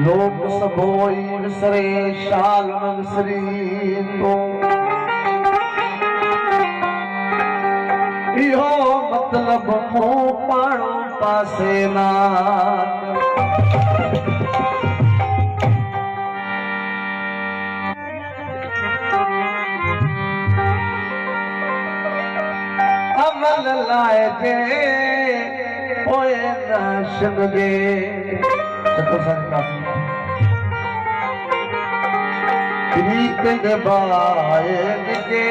लोक सबोई विसरे शाल न विसरी तो इहो मतलब मूं पाण पासे ना अमल लाए जे ओए न शिंगे प्रीत निभाए निजे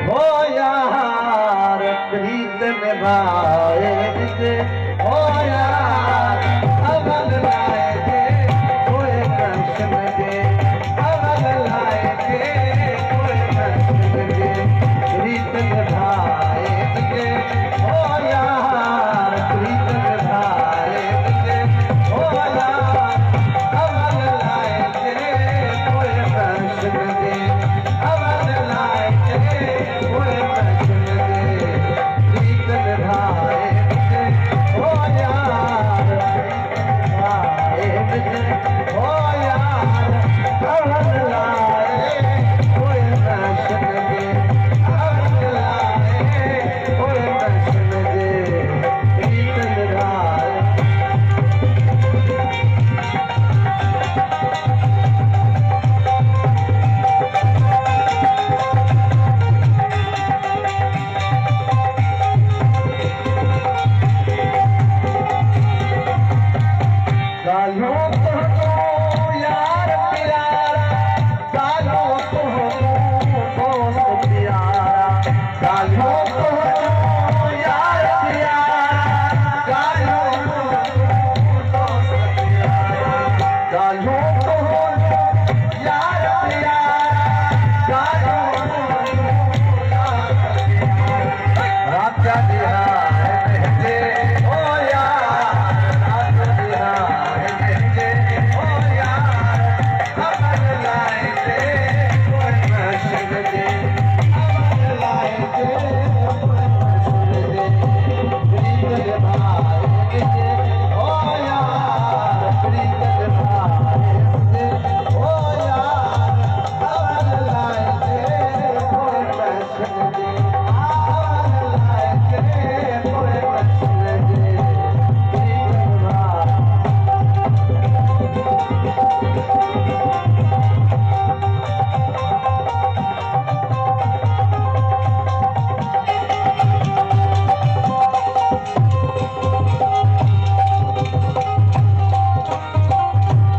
हो यार प्रीत निभाए निजे हो यार अमल लाए जे ओए न शिंगे अमल लाए जे ओए न शिंगे प्रीत निभाए निजे हो यार प्रीत निभाए निजे हो यार अमल लाए जे ओए न शिंगे अमल लाए जे ओए न शिंगे प्रीत निभाए निजे हो यार निभाए निजे हो यार अमल लाए ओए न शिंगे अमल लाए ओए न शिंगे प्रीत निभाए सालों तो यार प्यारा सालों तो दोस्त प्यारा सालों तो यार प्यारा सालों तो दोस्त प्यारा सालों तो यार प्यारा सालों राजा दिया है ओ यार राजा दिया ओ यार अमल लाए जे ओए न शिंगे अमल लाए जे ओए न शिंगे प्रीत निभाए जे ओ यार प्रीत निभाए जे ओ यार अमल लाए जे ओए न शिंगे अमल लाए जे ओए न शिंगे प्रीत निभाए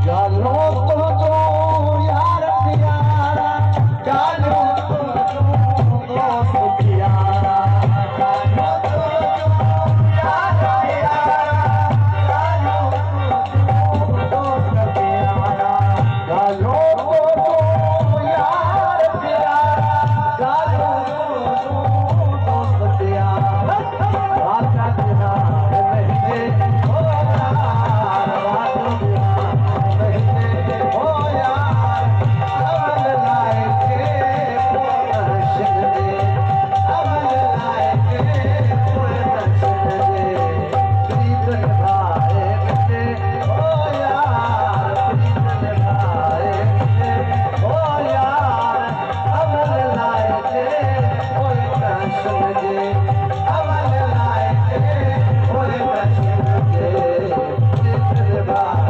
जालो तो यार प्यारा जालो तो दोस्त प्यारा जालो तो यार प्यारा जालो तो दोस्त प्यारा जालो तो यार प्यारा जालो तो दोस्त प्यारा राजा तेरा रहते हो यार राजा तेरा रहते हो यार अमल लाए जे ओए न शिंगे अमल लाए जे ओए न शिंगे प्रीत निभाए निजे हो यार प्रीत निभाए निजे हो यार अमल लाए जे ओए न शिंगे अमल लाए जे ओए न शिंगे प्रीत निभाए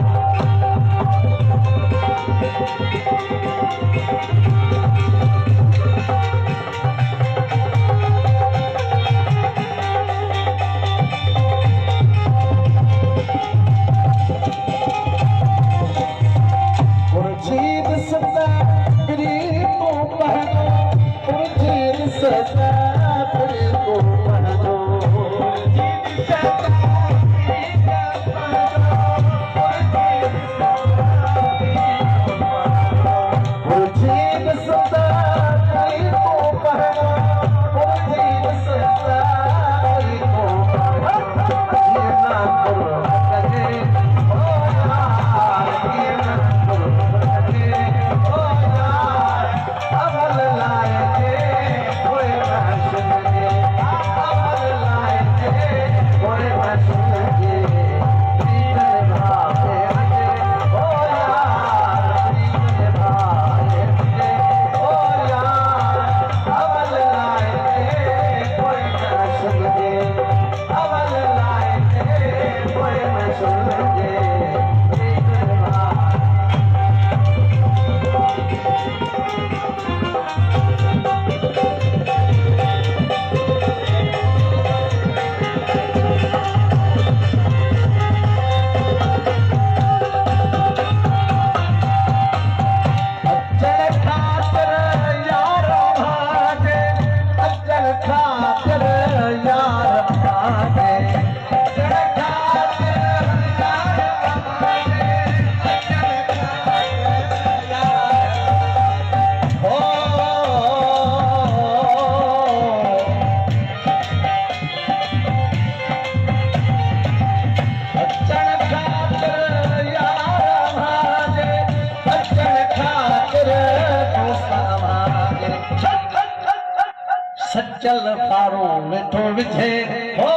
मुर्शीद सदा गरीबो पहनो मुर्शीद सदा गरीबो पहनो मुर्शीद सदा गरीबो पहनो मुर्शीद सदा गरीबो पहनो मुर्शीद सदा गरीबो पहनो जीना करो लगे हो वेठो विझे हो